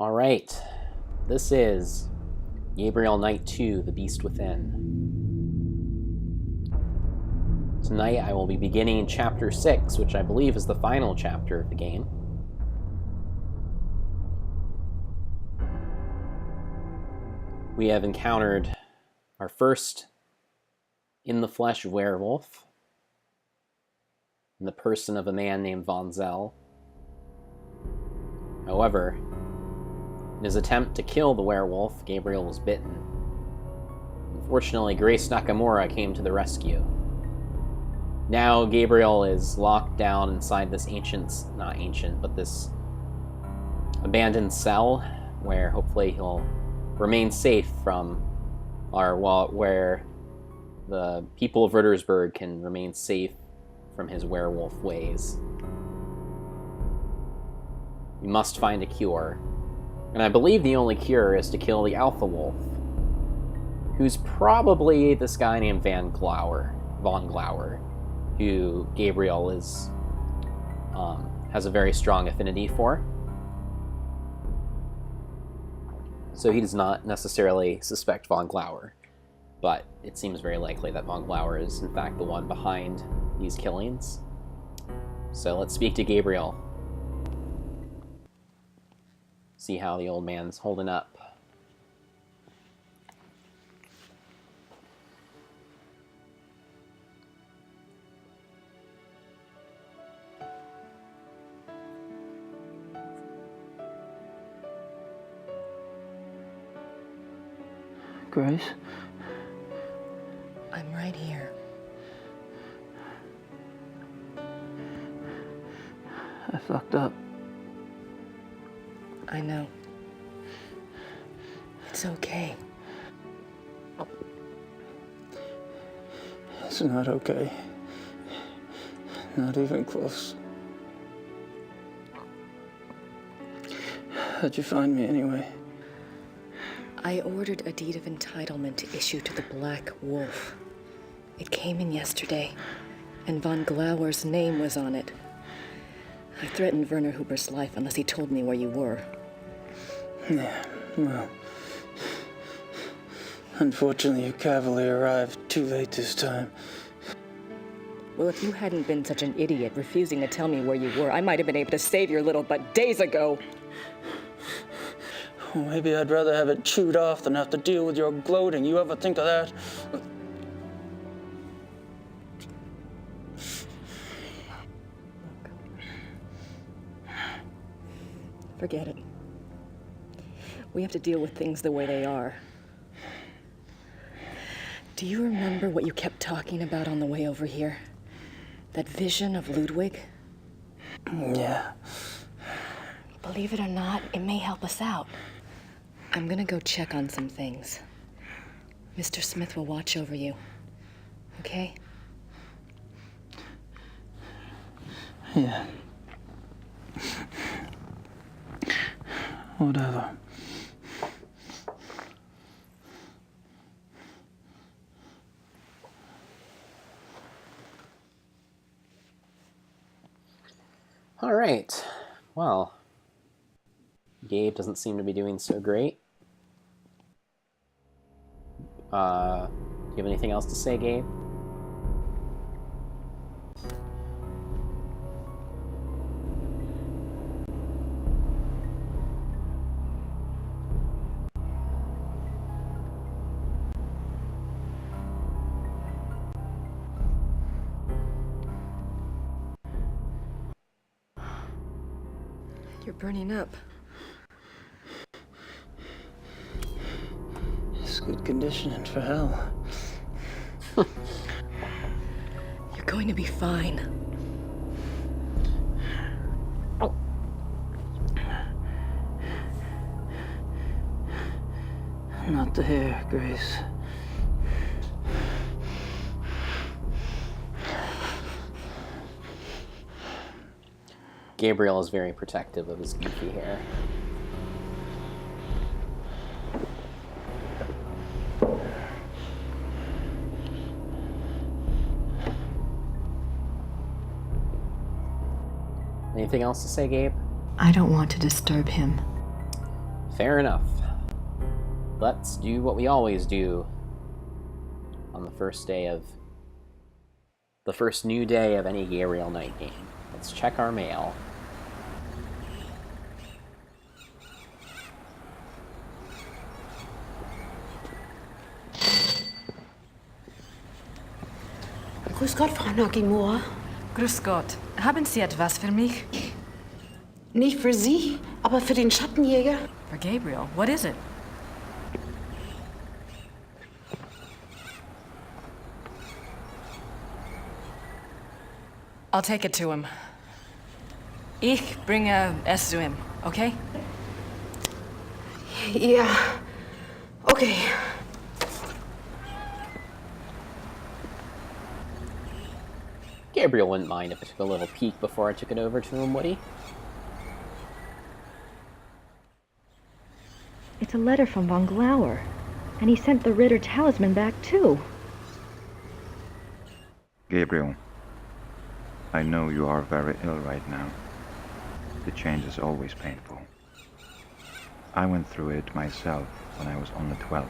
All right, this is Gabriel Night 2, The Beast Within. Tonight I will be beginning Chapter 6, which I believe is the final chapter of the game. We have encountered our first in-the-flesh werewolf in the person of a man named Von Zell. However, in his attempt to kill the werewolf, Gabriel was bitten. Unfortunately, Grace Nakamura came to the rescue. Now Gabriel is locked down inside this this abandoned cell where hopefully he'll remain safe from where the people of Rittersburg can remain safe from his werewolf ways. We must find a cure. And I believe the only cure is to kill the Alpha Wolf, who's probably this guy named Von Glauer, who Gabriel has a very strong affinity for. So he does not necessarily suspect Von Glauer, but it seems very likely that Von Glauer is in fact the one behind these killings. So let's speak to Gabriel. See how the old man's holding up. Grace? I'm right here. I fucked up. I know. It's okay. It's not okay. Not even close. How'd you find me anyway? I ordered a deed of entitlement to issue to the Black Wolf. It came in yesterday, and Von Glauer's name was on it. I threatened Werner Huber's life unless he told me where you were. Yeah, well, unfortunately your cavalry arrived too late this time. Well, if you hadn't been such an idiot refusing to tell me where you were, I might have been able to save your little butt days ago. Well, maybe I'd rather have it chewed off than have to deal with your gloating. You ever think of that? Forget it. We have to deal with things the way they are. Do you remember what you kept talking about on the way over here? That vision of Ludwig? Yeah. Believe it or not, it may help us out. I'm gonna go check on some things. Mr. Smith will watch over you. Okay? Yeah. Whatever. All right. Well, Gabe doesn't seem to be doing so great. Do you have anything else to say, Gabe? You're burning up. It's good conditioning for hell. You're going to be fine. Not the hair, Grace. Gabriel is very protective of his goofy hair. Anything else to say, Gabe? I don't want to disturb him. Fair enough. Let's do what we always do on the first new day of any Gabriel night game. Let's check our mail. Grüß Gott, Frau Nakamura. Grüß Gott. Haben Sie etwas für mich? Nicht für Sie, aber für den Schattenjäger. For Gabriel. What is it? I'll take it to him. Ich bringe es zu ihm, okay? Ja, okay. Gabriel wouldn't mind if I took a little peek before I took it over to him, would he? It's a letter from von Glauer, and he sent the Ritter talisman back too. Gabriel, I know you are very ill right now. The change is always painful. I went through it myself when I was only 12,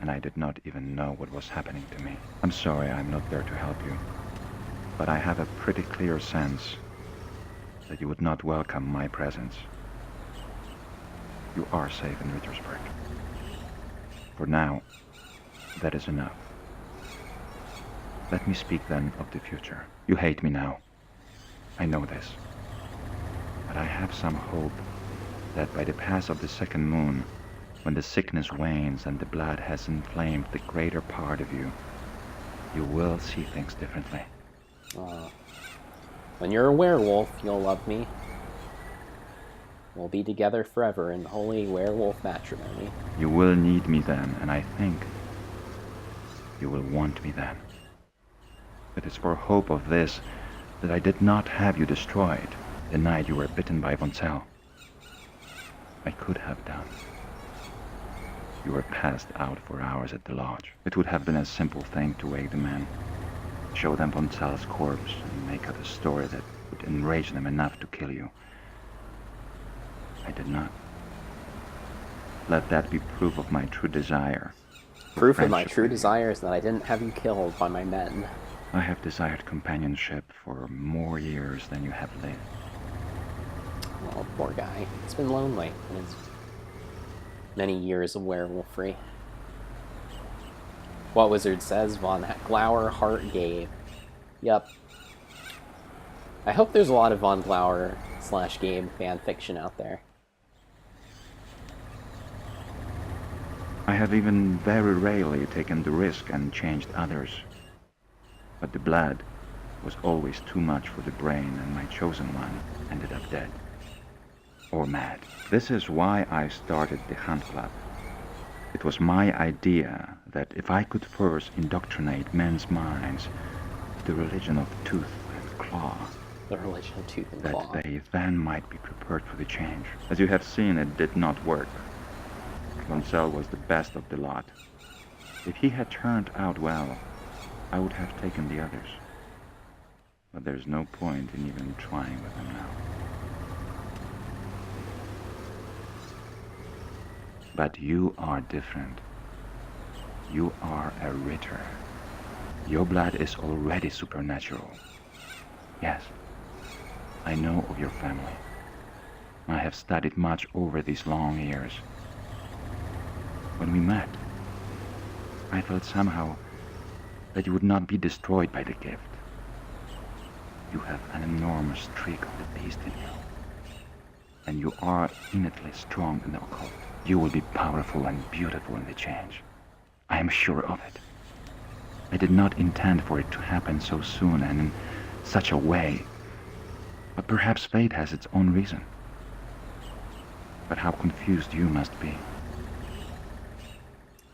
and I did not even know what was happening to me. I'm sorry I'm not there to help you, but I have a pretty clear sense that you would not welcome my presence. You are safe in Rittersburg. For now, that is enough. Let me speak then of the future. You hate me now. I know this. But I have some hope that by the pass of the second moon, when the sickness wanes and the blood has inflamed the greater part of you, you will see things differently. When you're a werewolf, you'll love me. We'll be together forever in holy werewolf matrimony. You will need me then, and I think you will want me then. It is for hope of this that I did not have you destroyed the night you were bitten by von Zell. I could have done. You were passed out for hours at the lodge. It would have been a simple thing to wake the men, show them von Zell's corpse, and make up a story that would enrage them enough to kill you. I did not. Let that be proof of my true desire. Proof of my Friendship true with you. desire is that I didn't have you killed by my men. I have desired companionship for more years than you have lived. Well, poor guy. He's been lonely in his many years of werewolfery. What wizard says von Glauer heart gave. Yup. I hope there's a lot of von Glauer / Gabe fan fiction out there. I have even very rarely taken the risk and changed others. But the blood was always too much for the brain, and my chosen one ended up dead. Or mad. This is why I started the Hunt Club. It was my idea that if I could first indoctrinate men's minds to the religion of tooth and claw, The religion of tooth and claw. that they then might be prepared for the change. As you have seen, it did not work. Von Zell was the best of the lot. If he had turned out well, I would have taken the others. But there's no point in even trying with them now. But you are different. You are a Ritter. Your blood is already supernatural. Yes, I know of your family. I have studied much over these long years. When we met, I felt somehow that you would not be destroyed by the gift. You have an enormous streak of the beast in you, and you are innately strong in the occult. You will be powerful and beautiful in the change. I am sure of it. I did not intend for it to happen so soon and in such a way, but perhaps fate has its own reason. But how confused you must be.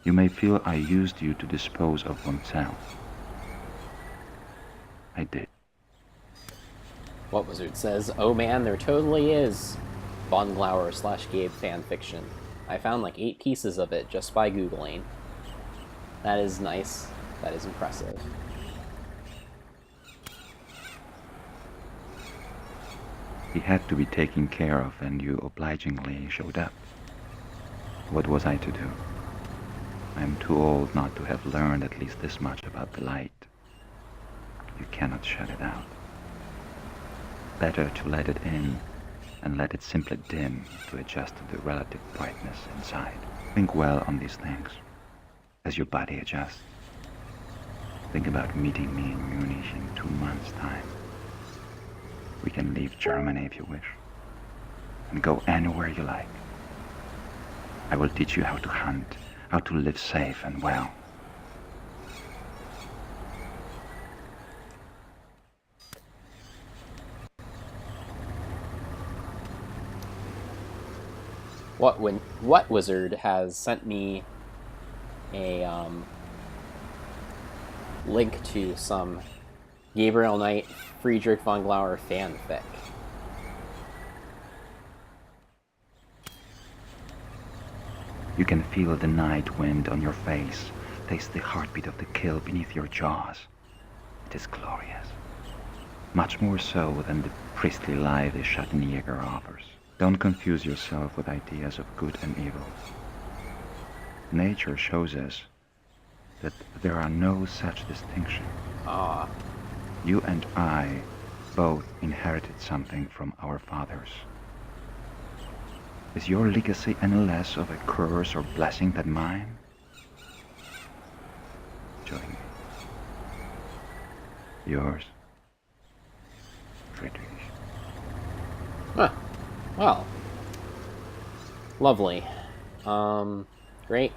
You may feel I used you to dispose of von Zell. I did. What wizard says, oh man, there totally is von Glauer / Gabe fanfiction. I found like 8 pieces of it just by Googling. That is nice. That is impressive. He had to be taken care of, and you obligingly showed up. What was I to do? I am too old not to have learned at least this much about the light. You cannot shut it out. Better to let it in and let it simply dim to adjust to the relative brightness inside. Think well on these things as your body adjusts. Think about meeting me in Munich in 2 months' time. We can leave Germany if you wish and go anywhere you like. I will teach you how to hunt, how to live safe and well. What wizard has sent me a link to some Gabriel Knight Friedrich von Glauer fanfic? You can feel the night wind on your face, taste the heartbeat of the kill beneath your jaws. It is glorious. Much more so than the priestly life the Schattenjäger offers. Don't confuse yourself with ideas of good and evil. Nature shows us that there are no such distinctions. Ah. You and I both inherited something from our fathers. Is your legacy any less of a curse or blessing than mine? Join me. Yours, Friedrich. Huh. Well. Lovely. Great.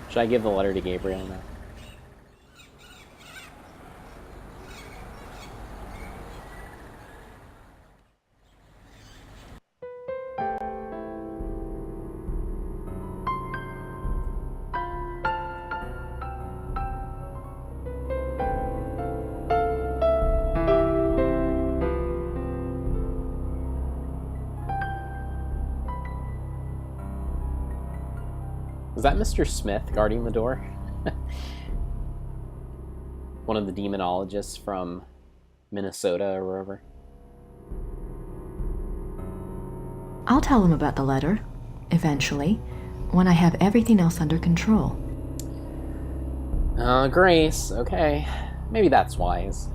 Should I give the letter to Gabriel now? Is that Mr. Smith guarding the door? One of the demonologists from Minnesota or wherever. I'll tell him about the letter, eventually, when I have everything else under control. Grace, okay. Maybe that's wise.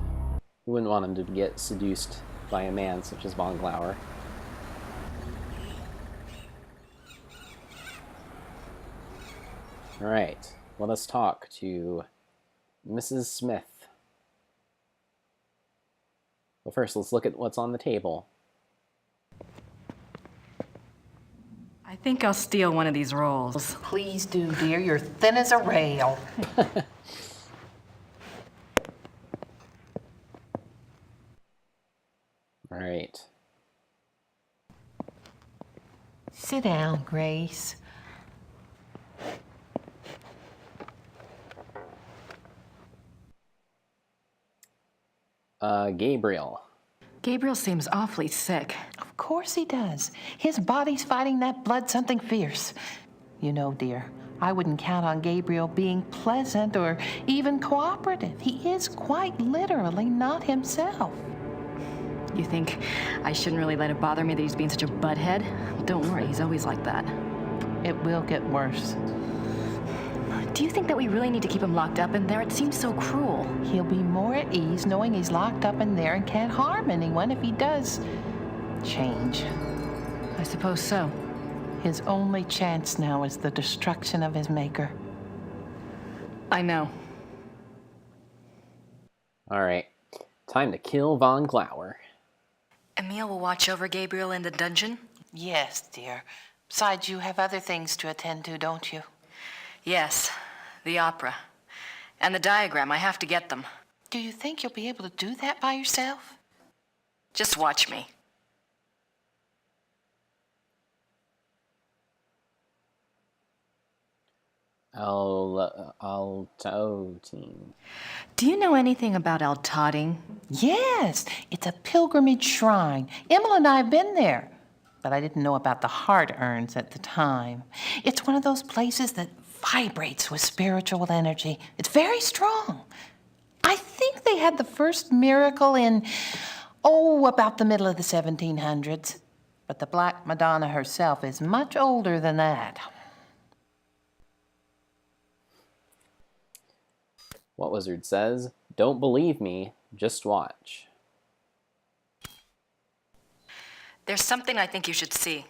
You wouldn't want him to get seduced by a man such as von Glauer. Alright, let us talk to Mrs. Smith. Well, first, let's look at what's on the table. I think I'll steal one of these rolls. Please do, dear. You're thin as a rail. Alright. Sit down, Grace. Gabriel. Gabriel seems awfully sick. Of course he does. His body's fighting that blood something fierce. You know, dear, I wouldn't count on Gabriel being pleasant or even cooperative. He is quite literally not himself. You think I shouldn't really let it bother me that he's being such a butthead? Don't worry, he's always like that. It will get worse. Do you think that we really need to keep him locked up in there? It seems so cruel. He'll be more at ease knowing he's locked up in there and can't harm anyone if he does change. I suppose so. His only chance now is the destruction of his maker. I know. Alright. Time to kill von Glauer. Emil will watch over Gabriel in the dungeon? Yes, dear. Besides, you have other things to attend to, don't you? Yes, the opera. And the diagram, I have to get them. Do you think you'll be able to do that by yourself? Just watch me. Altotine. Do you know anything about Altotting? Yes, it's a pilgrimage shrine. Emil and I have been there, but I didn't know about the heart urns at the time. It's one of those places that vibrates with spiritual energy. It's very strong. I think they had the first miracle in, about the middle of the 1700s. But the Black Madonna herself is much older than that. What Wizard says, don't believe me, just watch. There's something I think you should see.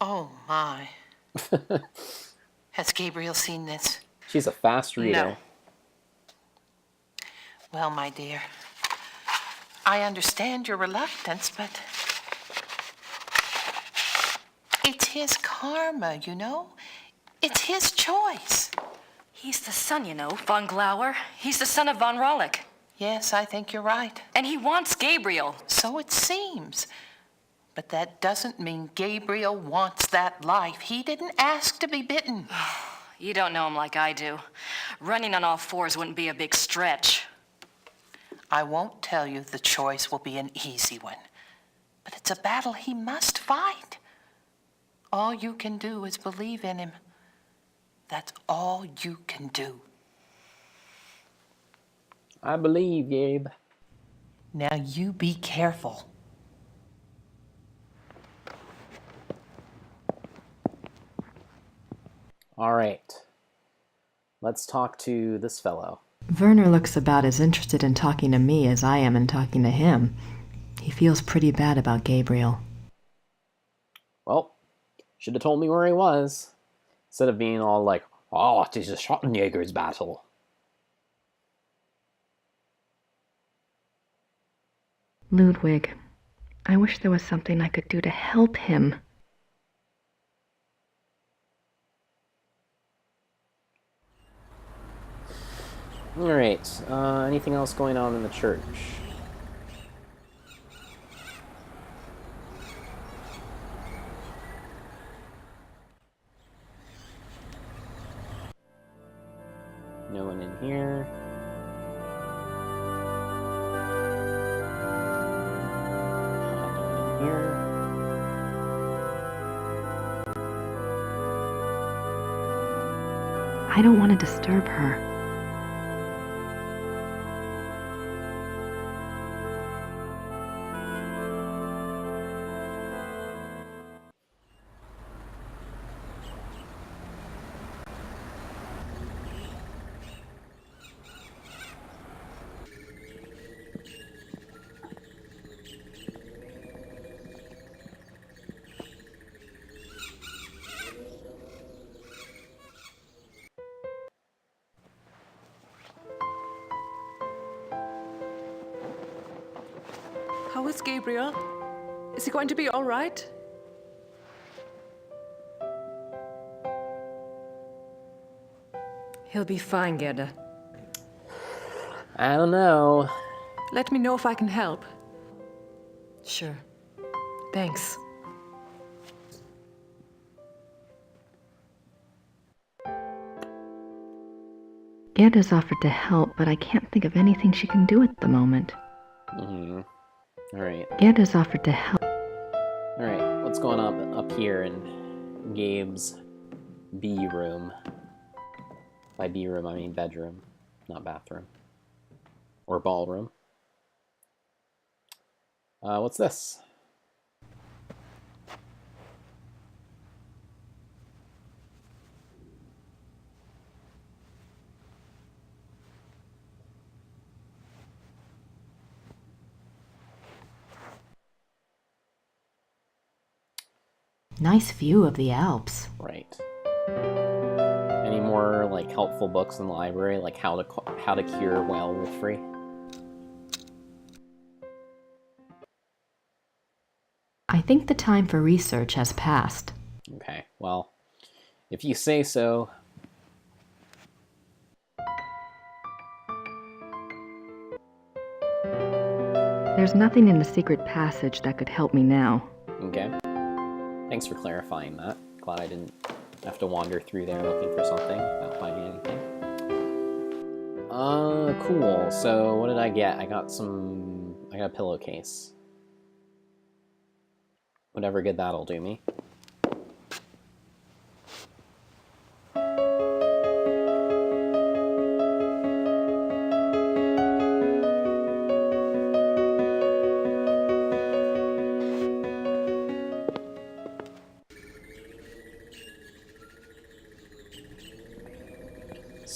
Oh, my. Has Gabriel seen this? She's a fast reader. No. Well, my dear, I understand your reluctance, but it's his karma, you know? It's his choice. He's the son, you know, von Glauer. He's the son of von Rollick. Yes, I think you're right. And he wants Gabriel. So it seems. But that doesn't mean Gabriel wants that life. He didn't ask to be bitten. You don't know him like I do. Running on all fours wouldn't be a big stretch. I won't tell you the choice will be an easy one. But it's a battle he must fight. All you can do is believe in him. That's all you can do. I believe, Gabe. Now you be careful. All right. Let's talk to this fellow. Werner looks about as interested in talking to me as I am in talking to him. He feels pretty bad about Gabriel. Well, should have told me where he was. Instead of being all like, oh, it is a Schottenjäger's battle. Ludwig, I wish there was something I could do to help him. Alright, anything else going on in the church? No one in here. No one in here. I don't want to disturb her. How is Gabriel? Is he going to be all right? He'll be fine, Gerda. I don't know. Let me know if I can help. Sure. Thanks. Gerda's offered to help, but I can't think of anything she can do at the moment. Alright. Gerda's offered to help. Alright, what's going on up here in Gabe's B room? By B room, I mean bedroom, not bathroom. Or ballroom. What's this? Nice view of the Alps. Right. Any more like helpful books in the library, like how to cure werewolfery? I think the time for research has passed. Okay, well, if you say so. There's nothing in the secret passage that could help me now. Okay. Thanks for clarifying that. Glad I didn't have to wander through there looking for something without finding anything. Cool. So what did I get? I got a pillowcase. Whatever good that'll do me.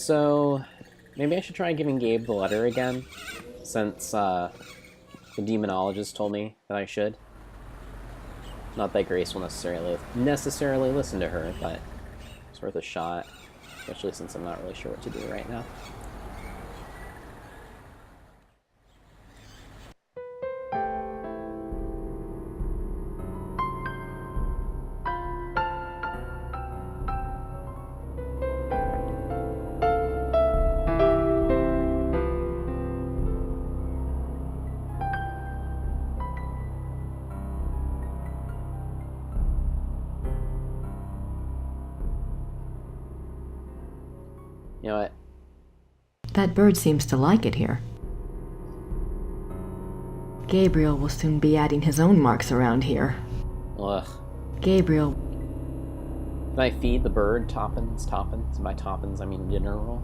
So, maybe I should try giving Gabe the letter again, since the demonologist told me that I should. Not that Grace will necessarily listen to her, but it's worth a shot, especially since I'm not really sure what to do right now. You know what? That bird seems to like it here. Gabriel will soon be adding his own marks around here. Ugh. Gabriel. Can I feed the bird toppins? Toppins? By toppins, I mean dinner roll.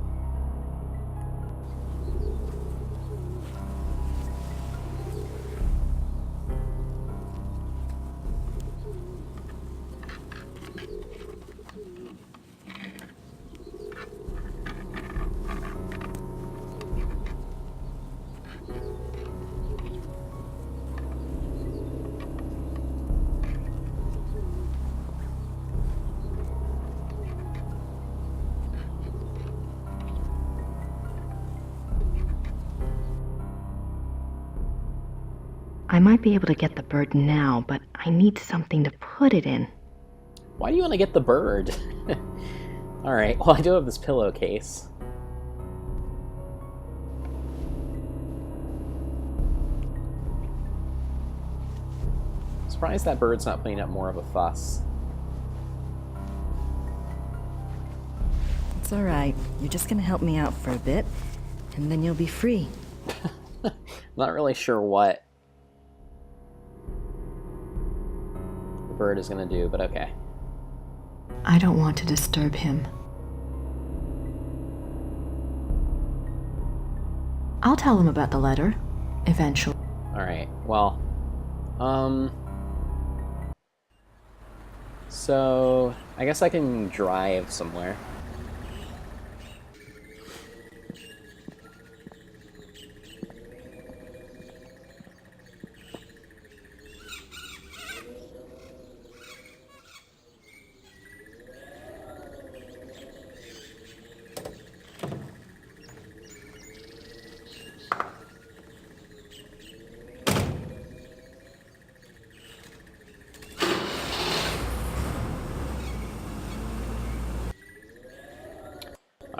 I might be able to get the bird now, but I need something to put it in. Why do you want to get the bird? Alright, well, I do have this pillowcase. Surprised that bird's not putting up more of a fuss. It's all right. You're just gonna help me out for a bit, and then you'll be free. Not really sure what the bird is going to do, but okay. I don't want to disturb him. I'll tell him about the letter, eventually. Alright, well, so, I guess I can drive somewhere.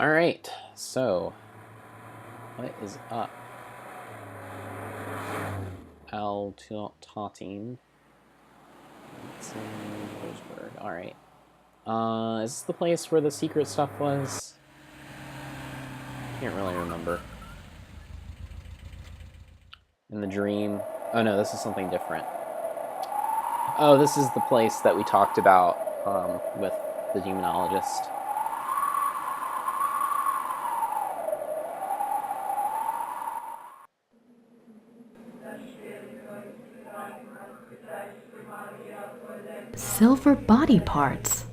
Alright, so, what is up? Al-Tautine. Let's see, Roseburg. Alright. Is this the place where the secret stuff was? Can't really remember. In the dream. Oh no, this is something different. Oh, this is the place that we talked about with the demonologist. Silver body parts.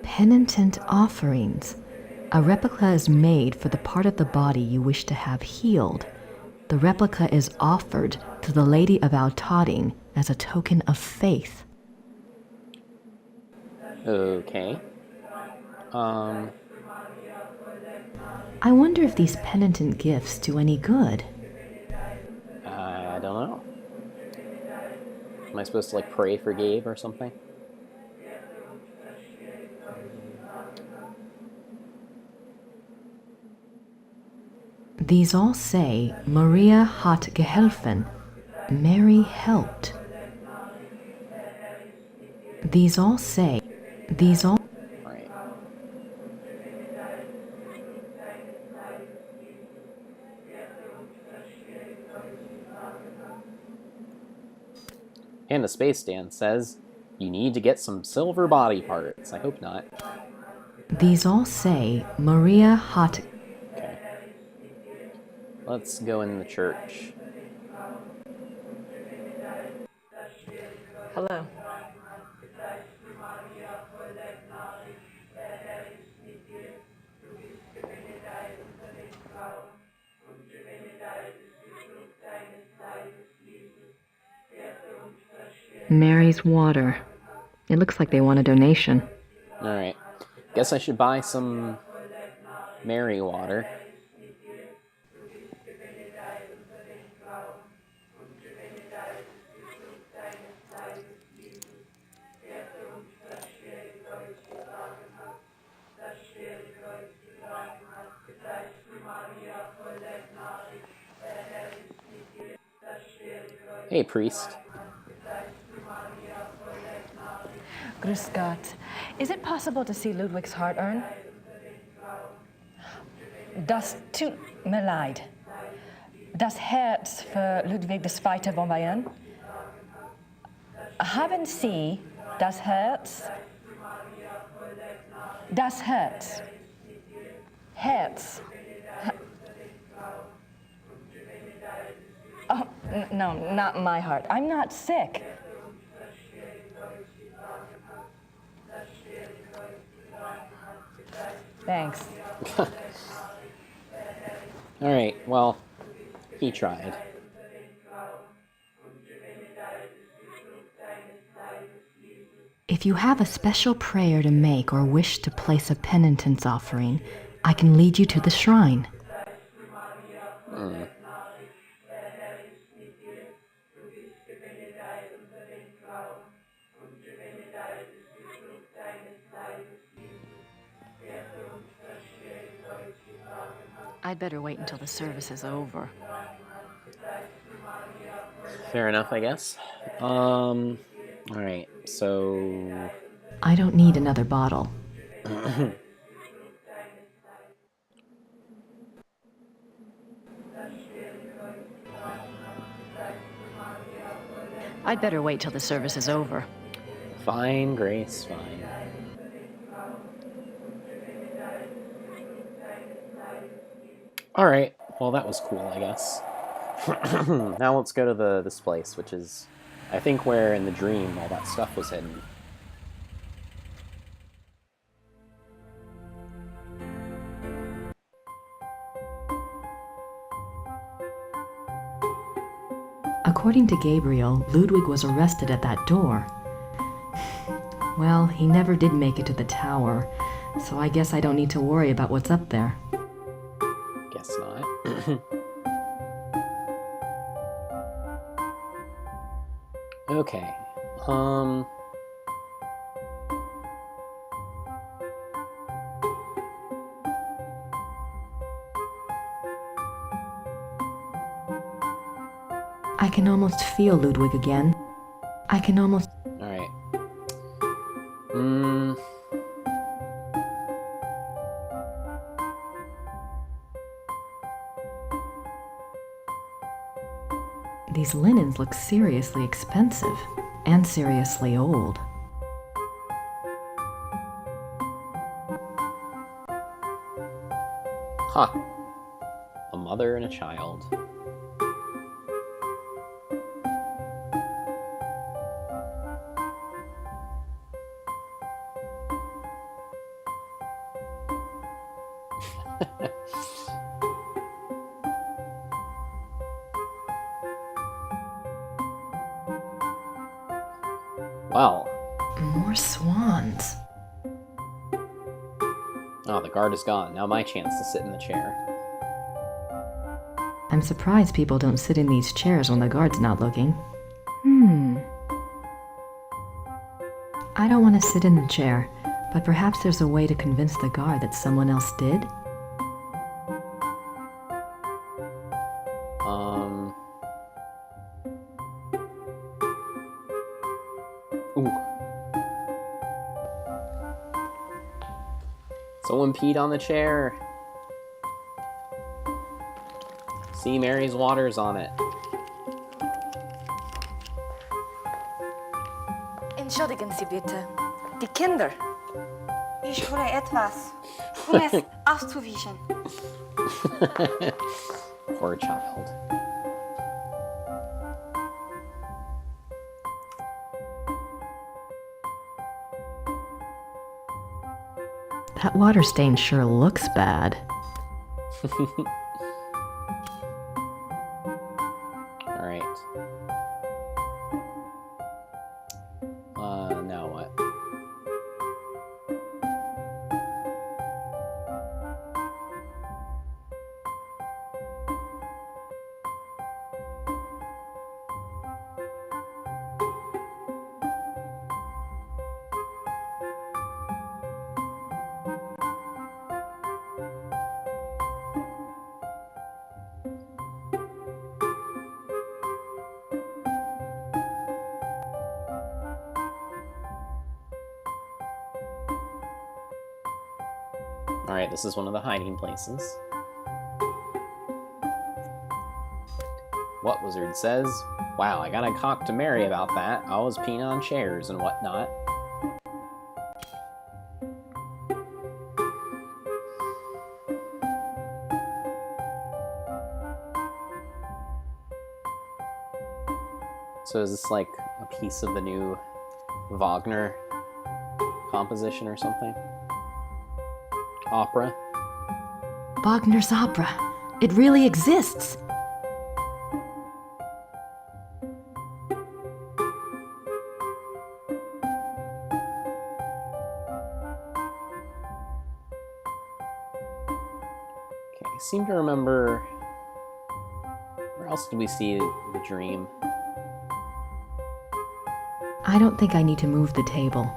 Penitent offerings. A replica is made for the part of the body you wish to have healed. The replica is offered to the Lady of Al-Tautine as a token of faith. Okay. I wonder if these penitent gifts do any good. I don't know. Am I supposed to, like, pray for Gabe or something? These all say, Maria hat geholfen. Mary helped. These all say, Right. And the space stand says, you need to get some silver body parts. I hope not. These all say, Maria hat. Okay. Let's go in the church. Hello. Mary's water. It looks like they want a donation. Alright. Guess I should buy some Mary water. Hey, priest. Grüß Gott. Is it possible to see Ludwig's heart urn? Das tut mir leid. Das Herz für Ludwig II. Von Bayern? Haben Sie das Herz? Das Herz. Herz. Oh, no, not my heart. I'm not sick. Thanks. Alright, well, he tried. If you have a special prayer to make or wish to place a penitence offering, I can lead you to the shrine. I'd better wait until the service is over. Fair enough, I guess. Alright, so... I don't need another bottle. I'd better wait till the service is over. Fine, Grace, fine. Alright, well that was cool, I guess. Now let's go to this place, which is, I think, where in the dream all that stuff was hidden. According to Gabriel, Ludwig was arrested at that door. Well, he never did make it to the tower, so I guess I don't need to worry about what's up there. Guess not. Okay. I can almost feel Ludwig again. I can almost... Alright. These linens look seriously expensive and seriously old. Huh. A mother and a child. Wow. More swans. Oh, the guard is gone. Now my chance to sit in the chair. I'm surprised people don't sit in these chairs when the guard's not looking. I don't want to sit in the chair, but perhaps there's a way to convince the guard that someone else did? Ooh. Someone peed on the chair. See, Mary's water's on it. Entschuldigen Sie bitte. Die Kinder. Ich hole etwas, um es auszuwischen. Poor child. That water stain sure looks bad. Alright. Now what? Alright, this is one of the hiding places. What Wizard says? Wow, I gotta talk to Mary about that. I was peeing on chairs and whatnot. So is this like a piece of the new Wagner composition or something? Opera? Wagner's opera. It really exists. Okay, I seem to remember... Where else did we see the dream? I don't think I need to move the table.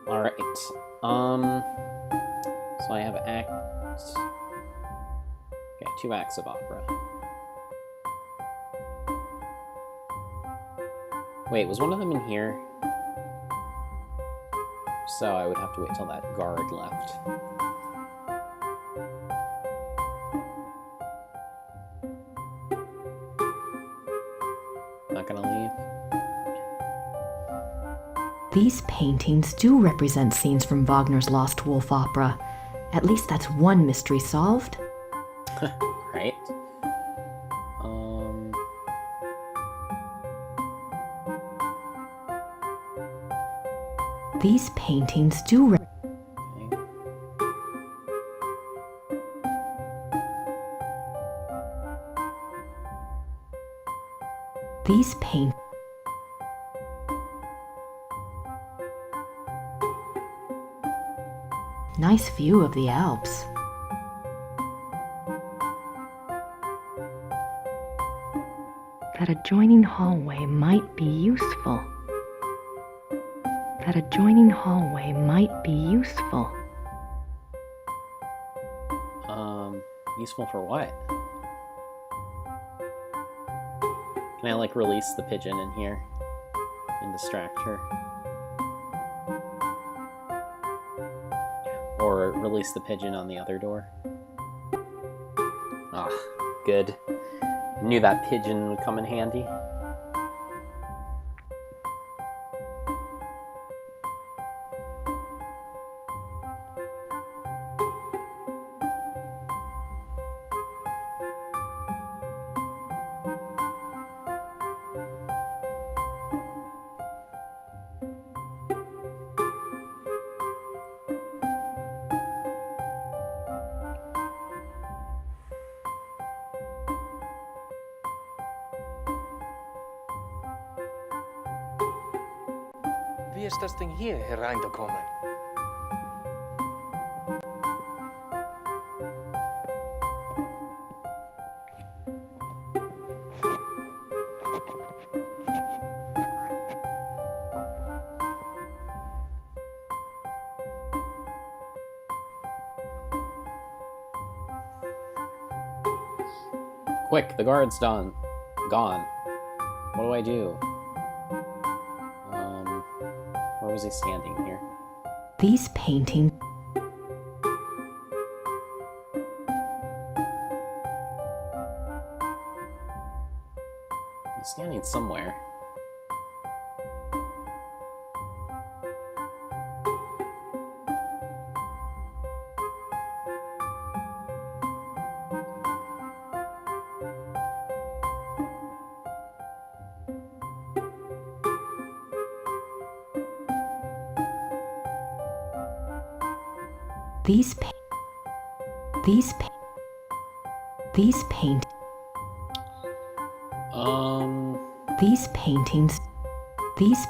Alright, so I have act... Okay, 2 acts of opera. Wait, was one of them in here? So I would have to wait till that guard left. Not gonna leave? These paintings do represent scenes from Wagner's Lost Wolf opera. At least that's one mystery solved. Right. These paintings do Okay. These paint... Nice view of the Alps. That adjoining hallway might be useful. That adjoining hallway might be useful. Useful for what? Can I, like, release the pigeon in here and distract her? Or release the pigeon on the other door? Ah, good. Knew that pigeon would come in handy. Wie ist das Ding hier hereingekommen? Quick, the guard's done. Gone. What do I do? Where was he standing here? These paintings. He's standing somewhere. These paint. These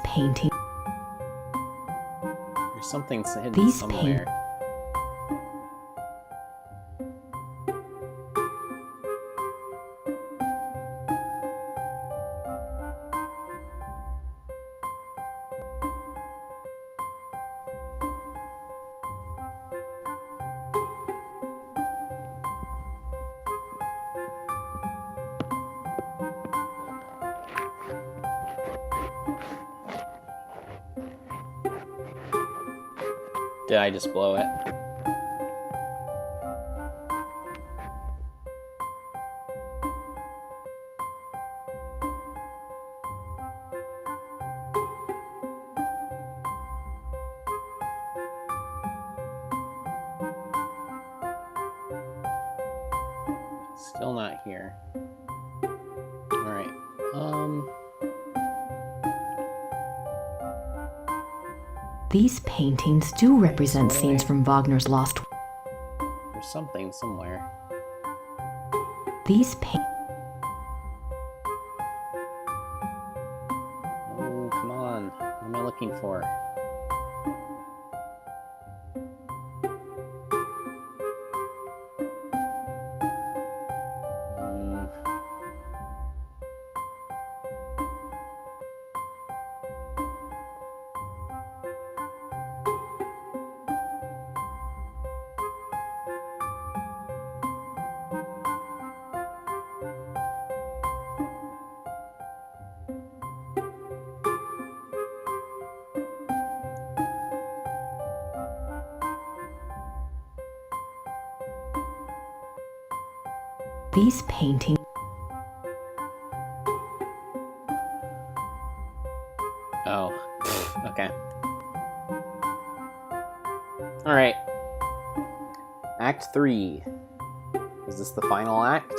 paint. There's something hidden These somewhere. Did I just blow it? Still not here. Alright. These paintings do represent scenes from Wagner's Lost. There's something somewhere. These paintings. Oh, come on. What am I looking for? These paintings. Oh, okay. Alright. Act 3. Is this the final act?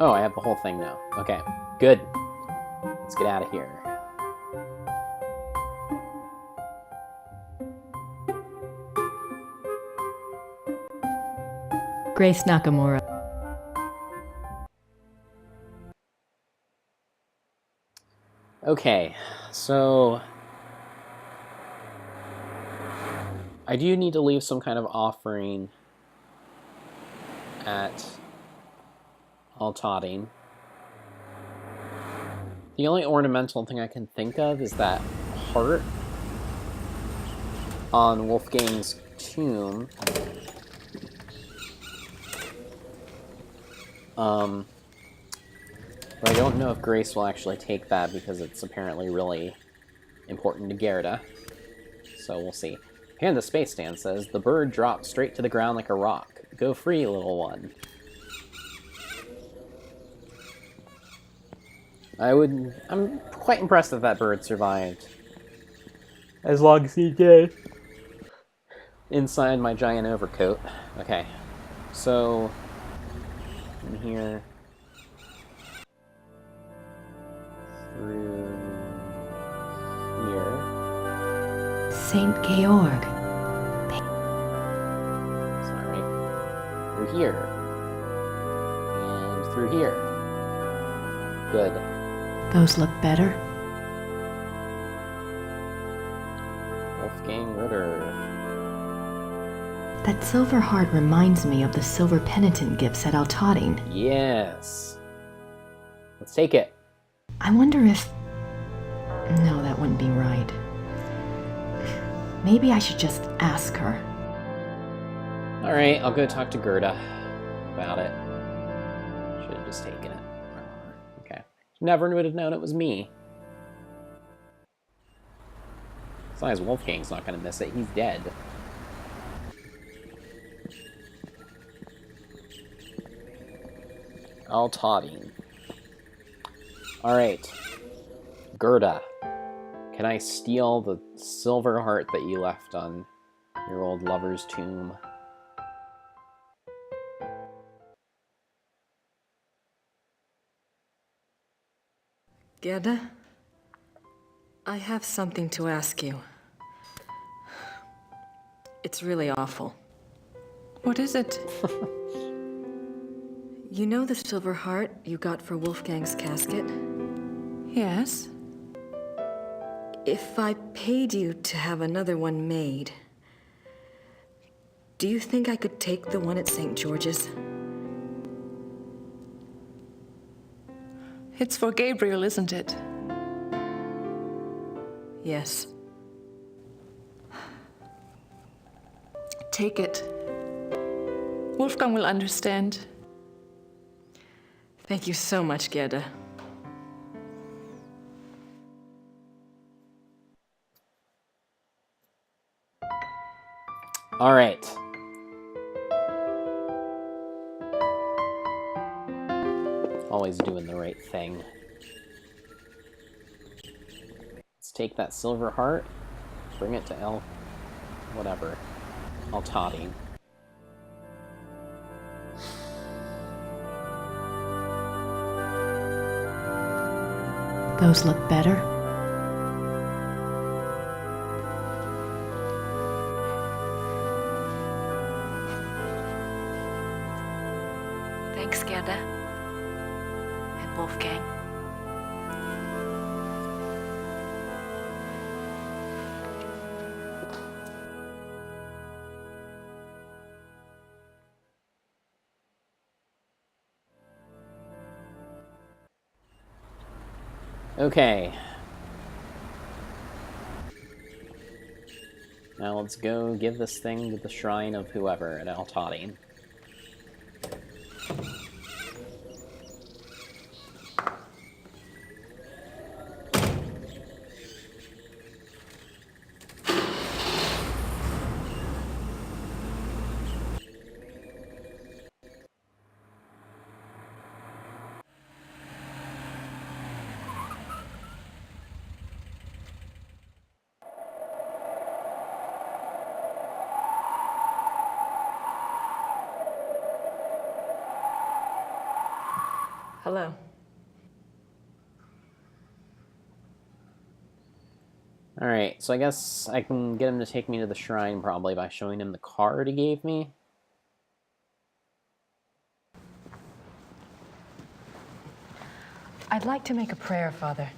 Oh, I have the whole thing now. Okay, good. Let's get out of here. Grace Nakamura. Okay, so I do need to leave some kind of offering at Altading. The only ornamental thing I can think of is that heart on Wolfgang's tomb. But I don't know if Grace will actually take that because it's apparently really important to Gerda. So we'll see. And the space stand says, the bird dropped straight to the ground like a rock. Go free, little one. I'm quite impressed that that bird survived. As long as he did. Inside my giant overcoat. Okay. So, in here. Through here. St. Georg. Sorry. Through here. And through here. Good. Those look better. Wolfgang Ritter. That silver heart reminds me of the silver penitent gifts at Altading. Yes. Let's take it. I wonder if... No, that wouldn't be right. Maybe I should just ask her. Alright, I'll go talk to Gerda about it. Should have just taken it. Okay. Never would have known it was me. Besides, Wolfgang's not going to miss it. He's dead. Altading. Alright. Gerda. Can I steal the silver heart that you left on your old lover's tomb? Gerda, I have something to ask you. It's really awful. What is it? You know the silver heart you got for Wolfgang's casket? Yes. If I paid you to have another one made, do you think I could take the one at St. George's? It's for Gabriel, isn't it? Yes. Take it. Wolfgang will understand. Thank you so much, Gerda. All right. Always doing the right thing. Let's take that silver heart, bring it to whatever, Altading. Those look better. Thanks, Gerda. And Wolfgang. Okay. Now let's go give this thing to the shrine of whoever at Altading. Hello. Alright, so I guess I can get him to take me to the shrine probably by showing him the card he gave me. I'd like to make a prayer, Father.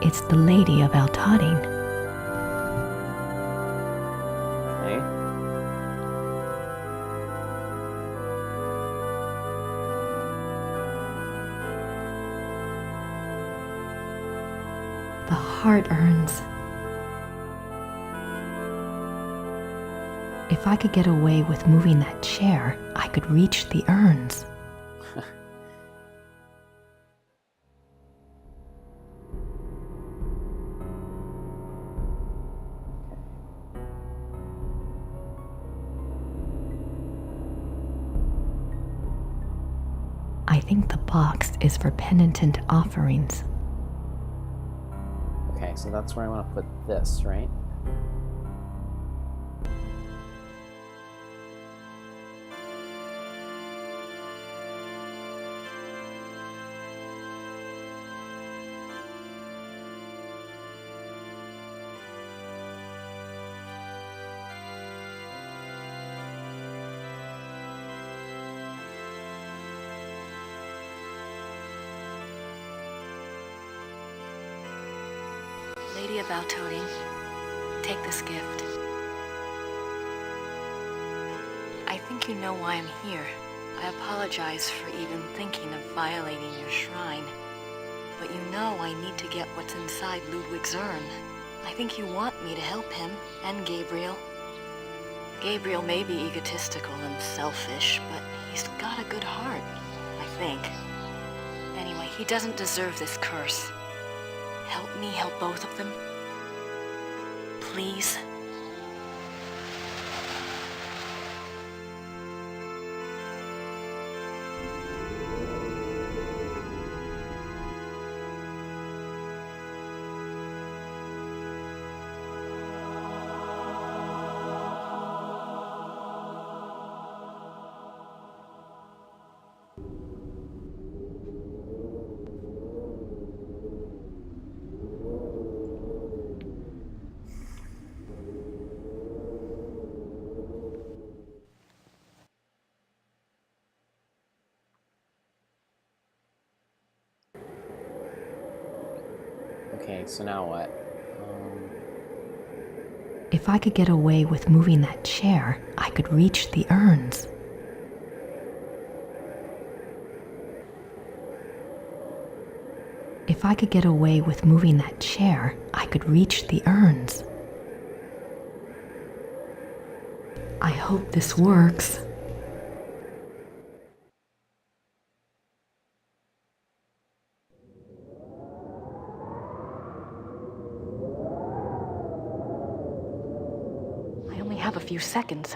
It's the Lady of Altading. Okay. The heart urns. If I could get away with moving that chair, I could reach the urns. I think the box is for penitent offerings. Okay, so that's where I want to put this, right? Lady of Altading, take this gift. I think you know why I'm here. I apologize for even thinking of violating your shrine. But you know I need to get what's inside Ludwig's urn. I think you want me to help him, and Gabriel. Gabriel may be egotistical and selfish, but he's got a good heart, I think. Anyway, he doesn't deserve this curse. Help me help both of them. Please. Okay, so now what? If I could get away with moving that chair, I could reach the urns. If I could get away with moving that chair, I could reach the urns. I hope this works. I only have a few seconds.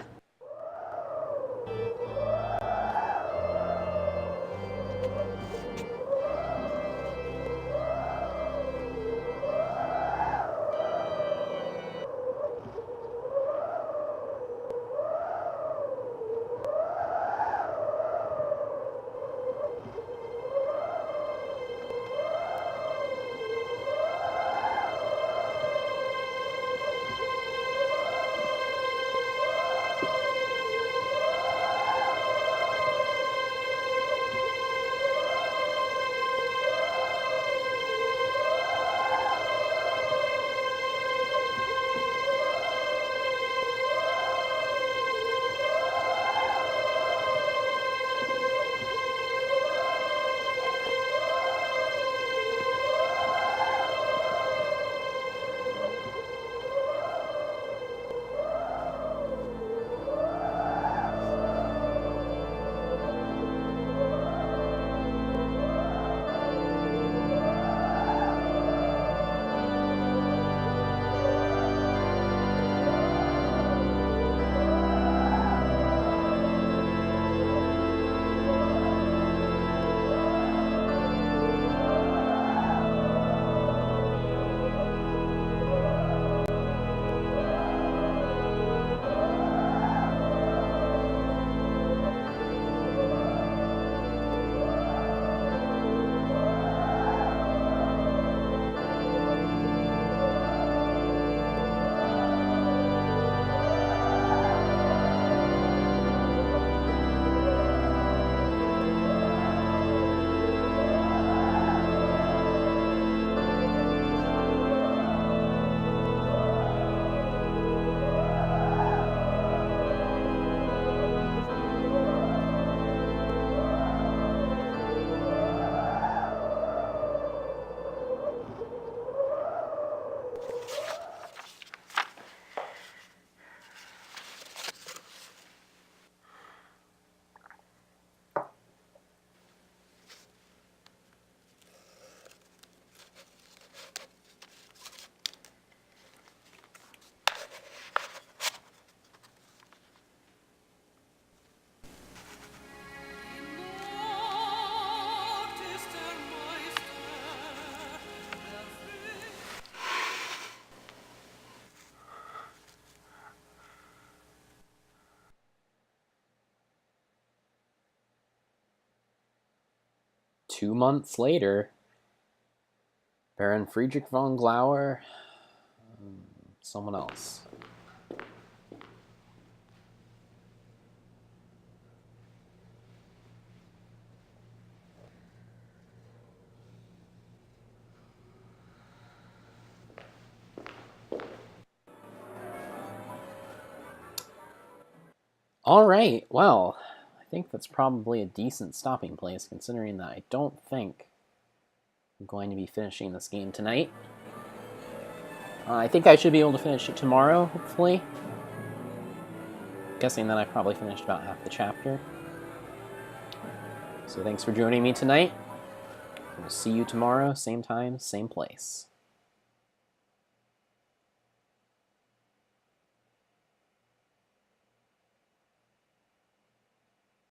2 months later, Baron Friedrich von Glauer, someone else. All right, well, I think that's probably a decent stopping place, considering that I don't think I'm going to be finishing this game tonight. I think I should be able to finish it tomorrow, hopefully. Guessing that I probably finished about half the chapter. So thanks for joining me tonight. We'll see you tomorrow, same time, same place.